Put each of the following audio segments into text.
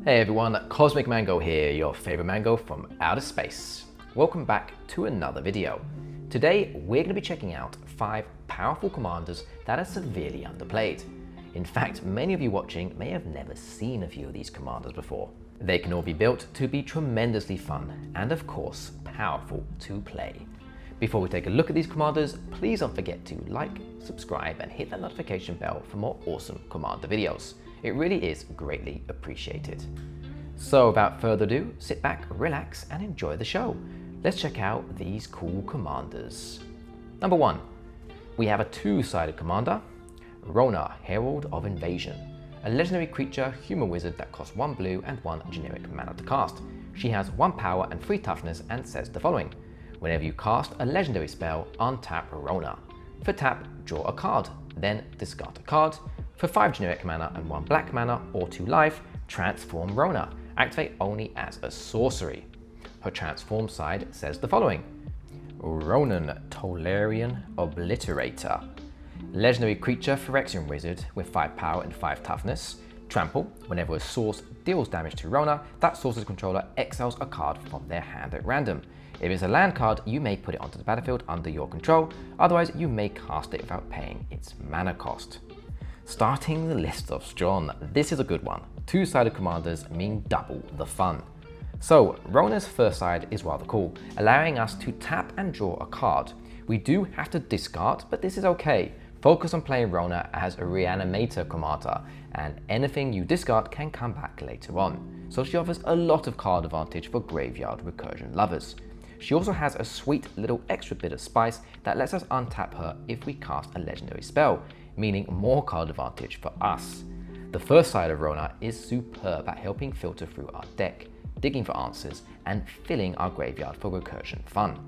Hey everyone, Cosmic Mango here, your favorite mango from outer space. Welcome back to another video. Today we're going to be checking out 5 powerful commanders that are severely underplayed. In fact, many of you watching may have never seen a few of these commanders before. They can all be built to be tremendously fun and of course powerful to play. Before we take a look at these commanders, please don't forget to like, subscribe and hit that notification bell for more awesome commander videos. It really is greatly appreciated. So without further ado, sit back, relax and enjoy the show. Let's check out these cool commanders. Number 1, we have a two-sided commander, Rona, Herald of Invasion. A legendary creature, human wizard that costs 1 blue and 1 generic mana to cast. She has 1 power and 3 toughness and says the following. Whenever you cast a legendary spell, untap Rona. For tap, draw a card, then discard a card. For 5 generic mana and 1 black mana or 2 life, transform Rona. Activate only as a sorcery. Her transform side says the following. Ronan, Tolarian Obliterator. Legendary creature, Phyrexian wizard with 5 power and 5 toughness. Trample. Whenever a source deals damage to Rona, that source's controller exiles a card from their hand at random. If it's a land card, you may put it onto the battlefield under your control, otherwise you may cast it without paying its mana cost. Starting the list off strong, this is a good one. Two-sided commanders mean double the fun. So, Rona's first side is rather cool, allowing us to tap and draw a card. We do have to discard, but this is okay. Focus on playing Rona as a reanimator commander, and anything you discard can come back later on. So she offers a lot of card advantage for graveyard recursion lovers. She also has a sweet little extra bit of spice that lets us untap her if we cast a legendary spell, meaning more card advantage for us. The first side of Rona is superb at helping filter through our deck, digging for answers, and filling our graveyard for recursion fun.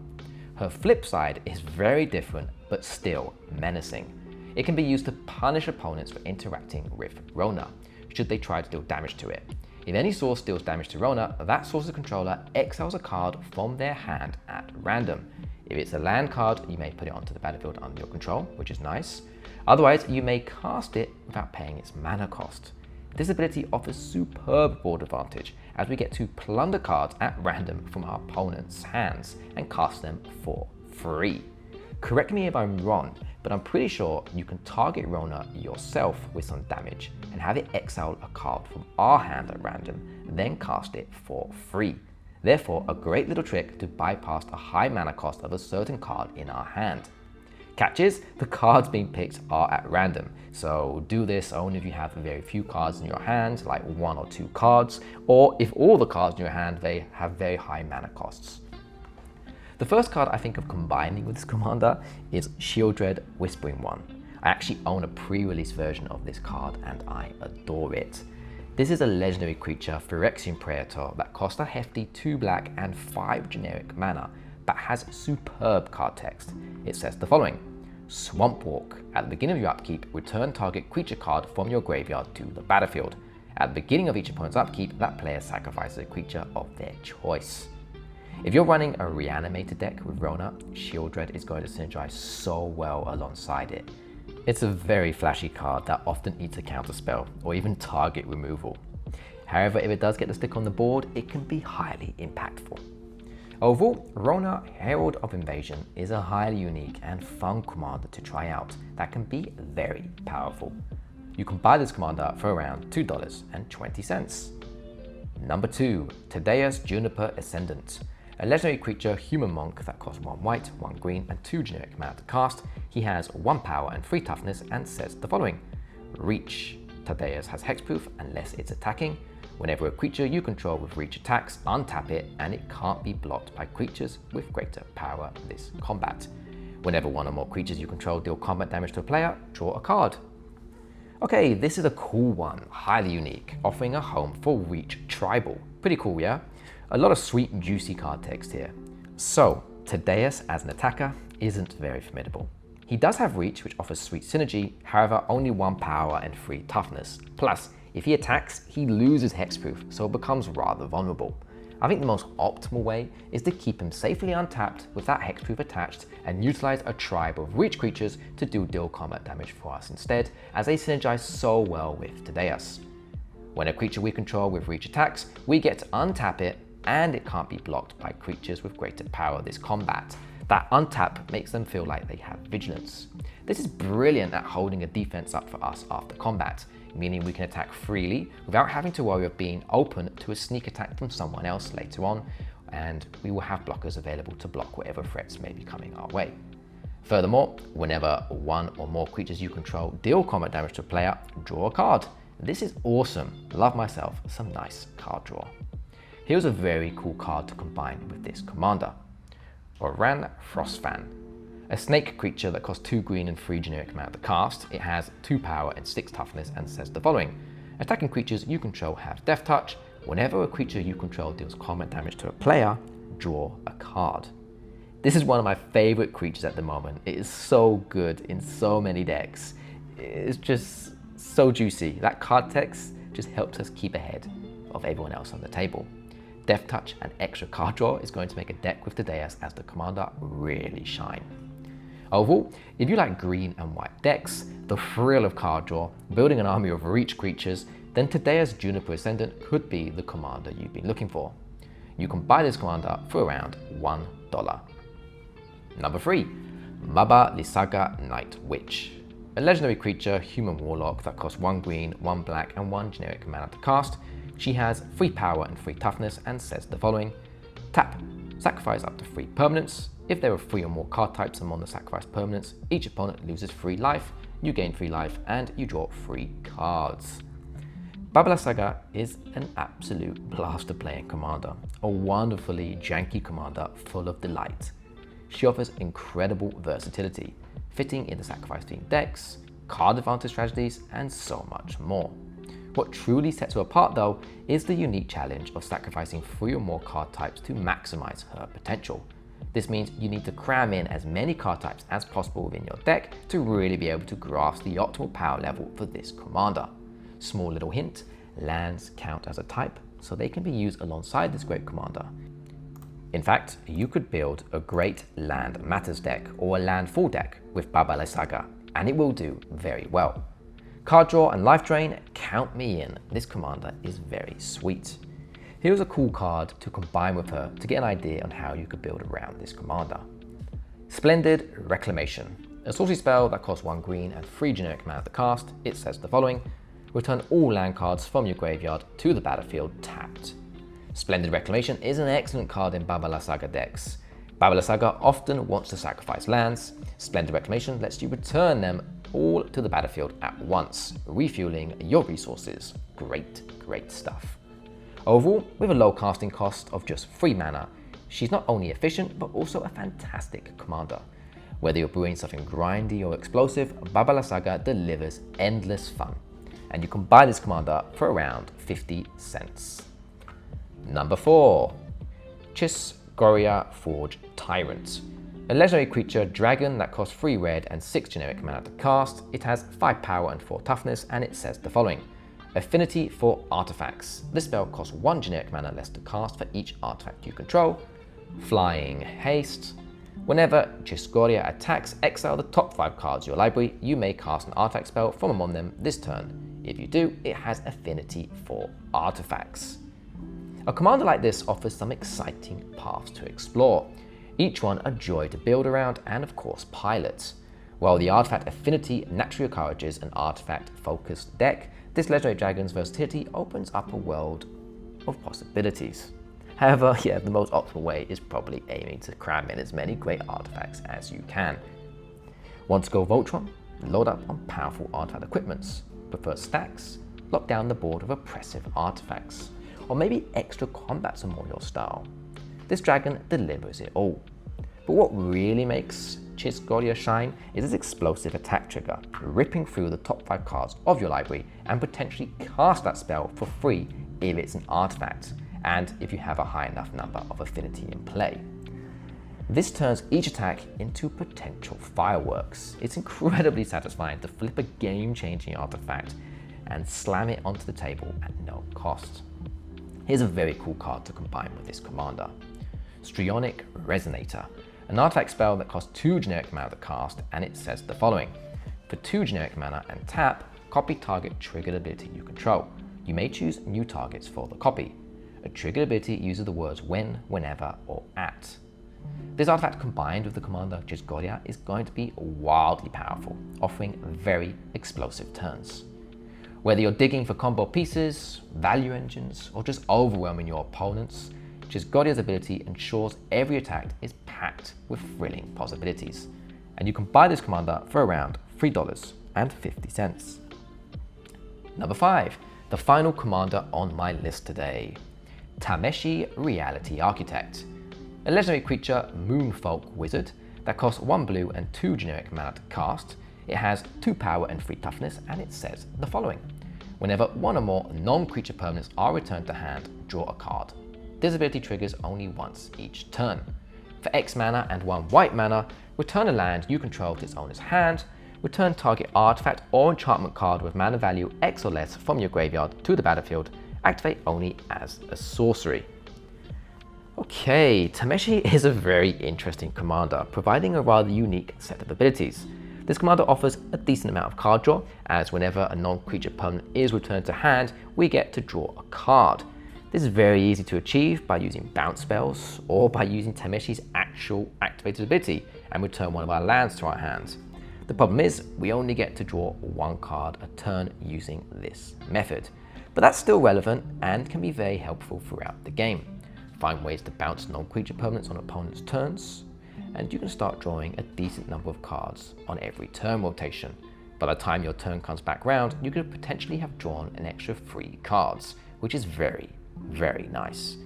Her flip side is very different, but still menacing. It can be used to punish opponents for interacting with Rona, should they try to deal damage to it. If any source deals damage to Rona, that source's controller exiles a card from their hand at random. If it's a land card, you may put it onto the battlefield under your control, which is nice. Otherwise, you may cast it without paying its mana cost. This ability offers superb board advantage, as we get to plunder cards at random from our opponent's hands and cast them for free. Correct me if I'm wrong, but I'm pretty sure you can target Rona yourself with some damage and have it exile a card from our hand at random, then cast it for free. Therefore, a great little trick to bypass a high mana cost of a certain card in our hand. Catch is, the cards being picked are at random, so do this only if you have very few cards in your hand, like 1 or 2 cards, or if all the cards in your hand they have very high mana costs. The first card I think of combining with this commander is Sheoldred Whispering One. I actually own a pre-release version of this card and I adore it. This is a legendary creature, Phyrexian Praetor, that costs a hefty 2 black and 5 generic mana, but has superb card text. It says the following. Swamp Walk. At the beginning of your upkeep, return target creature card from your graveyard to the battlefield. At the beginning of each opponent's upkeep, that player sacrifices a creature of their choice. If you're running a reanimated deck with Rona, Sheoldred is going to synergize so well alongside it. It's a very flashy card that often eats a counterspell or even target removal. However, if it does get to stick on the board, it can be highly impactful. Overall, Rona, Herald of Invasion is a highly unique and fun commander to try out that can be very powerful. You can buy this commander for around $2.20. Number 2, Tadeas Juniper Ascendant. A legendary creature, human monk that costs 1 white, 1 green and 2 generic mana to cast. He has 1 power and 3 toughness and says the following. Reach. Tadeas has hexproof unless it's attacking. Whenever a creature you control with reach attacks, untap it and it can't be blocked by creatures with greater power this combat. Whenever 1 or more creatures you control deal combat damage to a player, draw a card. Okay, this is a cool one, highly unique, offering a home for Reach Tribal. Pretty cool, yeah? A lot of sweet, juicy card text here. So, Tadeas as an attacker isn't very formidable. He does have Reach, which offers sweet synergy, however only 1 power and 3 toughness. Plus, if he attacks, he loses hexproof, so it becomes rather vulnerable. I think the most optimal way is to keep him safely untapped with that hexproof attached and utilize a tribe of Reach creatures to deal combat damage for us instead, as they synergize so well with Tadeas. When a creature we control with reach attacks, we get to untap it, and it can't be blocked by creatures with greater power this combat. That untap makes them feel like they have vigilance. This is brilliant at holding a defense up for us after combat, meaning we can attack freely without having to worry of being open to a sneak attack from someone else later on, and we will have blockers available to block whatever threats may be coming our way. Furthermore, whenever one or more creatures you control deal combat damage to a player, draw a card. This is awesome. Love myself some nice card draw. Here's a very cool card to combine with this commander. Oran Frostfan. A snake creature that costs 2 green and 3 generic mana to cast. It has 2 power and 6 toughness and says the following. Attacking creatures you control have Death Touch. Whenever a creature you control deals combat damage to a player, draw a card. This is one of my favorite creatures at the moment. It is so good in so many decks. It's just so juicy. That card text just helps us keep ahead of everyone else on the table. Death Touch and extra card draw is going to make a deck with Tadeas as the commander really shine. Overall, if you like green and white decks, the thrill of card draw, building an army of reach creatures, then Tadeas Juniper Ascendant could be the commander you've been looking for. You can buy this commander for around $1. Number 3, Babalasaga Night Witch. A legendary creature, human warlock that costs 1 green, 1 black and 1 generic mana to cast. She has 3 power and 3 toughness and says the following. Tap, sacrifice up to 3 permanents. If there are 3 or more card types among the sacrificed permanents, each opponent loses 3 life, you gain 3 life and you draw 3 cards. Babalasaga is an absolute blast to play in commander, a wonderfully janky commander full of delight. She offers incredible versatility, fitting into sacrifice themed decks, card advantage strategies, and so much more. What truly sets her apart though is the unique challenge of sacrificing 3 or more card types to maximize her potential. This means you need to cram in as many card types as possible within your deck to really be able to grasp the optimal power level for this commander. Small little hint, lands count as a type, so they can be used alongside this great commander. In fact, you could build a great land matters deck or a land full deck with Babalasaga, and it will do very well. Card draw and life drain, count me in. This commander is very sweet. Here's a cool card to combine with her to get an idea on how you could build around this commander. Splendid Reclamation. A sorcery spell that costs 1 green and 3 generic mana to cast. It says the following. Return all land cards from your graveyard to the battlefield tapped. Splendid Reclamation is an excellent card in Babalasaga decks. Babalasaga often wants to sacrifice lands. Splendid Reclamation lets you return them all to the battlefield at once, refueling your resources. Great, great stuff. Overall, with a low casting cost of just 3 mana, she's not only efficient, but also a fantastic commander. Whether you're brewing something grindy or explosive, Babalasaga delivers endless fun. And you can buy this commander for around 50 cents. Number 4, Chiss-Goria Forge Tyrant. A legendary creature dragon that costs 3 red and 6 generic mana to cast. It has 5 power and 4 toughness, and it says the following. Affinity for artifacts. This spell costs 1 generic mana less to cast for each artifact you control. Flying Haste. Whenever Chiss-Goria attacks, exile the top 5 cards of your library. You may cast an artifact spell from among them this turn. If you do, it has affinity for artifacts. A commander like this offers some exciting paths to explore. Each one a joy to build around and of course pilot. While the artifact affinity naturally encourages an artifact-focused deck, this legendary dragon's versatility opens up a world of possibilities. However, the most optimal way is probably aiming to cram in as many great artifacts as you can. Want to go Voltron? Load up on powerful artifact equipments. Prefer stacks? Lock down the board of oppressive artifacts. Or maybe extra combats are more your style. This dragon delivers it all. But what really makes Chiss-Goria shine is its explosive attack trigger, ripping through the top 5 cards of your library and potentially cast that spell for free if it's an artifact, and if you have a high enough number of affinity in play. This turns each attack into potential fireworks. It's incredibly satisfying to flip a game-changing artifact and slam it onto the table at no cost. Here's a very cool card to combine with this commander. Strionic Resonator, an artifact spell that costs 2 generic mana to cast, and it says the following. For 2 generic mana and tap, copy target triggered ability you control. you may choose new targets for the copy. A triggered ability uses the words when, whenever, or at. This artifact combined with the commander Chiss-Goria is going to be wildly powerful, offering very explosive turns. Whether you're digging for combo pieces, value engines, or just overwhelming your opponents, Chiss-Goria's ability ensures every attack is packed with thrilling possibilities. And you can buy this commander for around $3.50. Number 5, the final commander on my list today. Tameshi, Reality Architect. A legendary creature Moonfolk Wizard that costs 1 blue and 2 generic mana to cast. It has 2 power and 3 toughness, and it says the following. Whenever 1 or more non-creature permanents are returned to hand, draw a card. This ability triggers only once each turn. For X mana and 1 white mana, return a land you control to its owner's hand. Return target artifact or enchantment card with mana value X or less from your graveyard to the battlefield. Activate only as a sorcery. Okay, Tameshi is a very interesting commander, providing a rather unique set of abilities. This commander offers a decent amount of card draw, as whenever a non-creature permanent is returned to hand, we get to draw a card. This is very easy to achieve by using bounce spells, or by using Tameshi's actual activated ability and return one of our lands to our hands. The problem is, we only get to draw 1 card a turn using this method. But that's still relevant and can be very helpful throughout the game. Find ways to bounce non-creature permanents on opponents' turns, and you can start drawing a decent number of cards on every turn rotation. By the time your turn comes back round, you could potentially have drawn an extra 3 cards, which is very, very nice.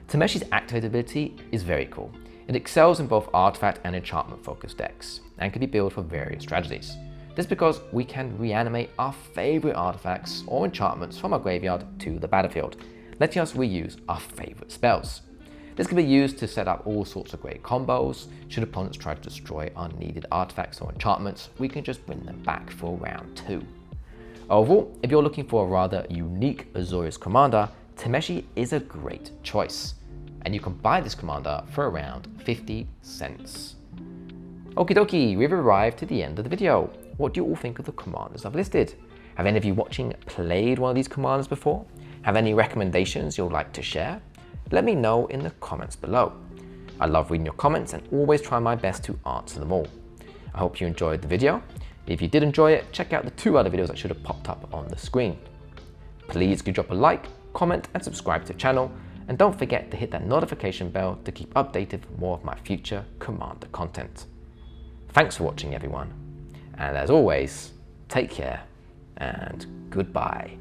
Tameshi's activated ability is very cool. It excels in both artifact and enchantment focused decks, and can be built for various strategies. This is because we can reanimate our favourite artifacts or enchantments from our graveyard to the battlefield, letting us reuse our favourite spells. This can be used to set up all sorts of great combos. Should opponents try to destroy unneeded artifacts or enchantments, we can just bring them back for round 2. Overall, if you're looking for a rather unique Azorius commander, Tameshi is a great choice, and you can buy this commander for around 50 cents. Okie dokie, we've arrived to the end of the video. What do you all think of the commanders I've listed? Have any of you watching played one of these commanders before? Have any recommendations you'd like to share? Let me know in the comments below. I love reading your comments and always try my best to answer them all. I hope you enjoyed the video. If you did enjoy it, check out the 2 other videos that should have popped up on the screen. Please do drop a like, comment and subscribe to the channel, and don't forget to hit that notification bell to keep updated for more of my future commander content. Thanks for watching everyone, and as always, take care and goodbye.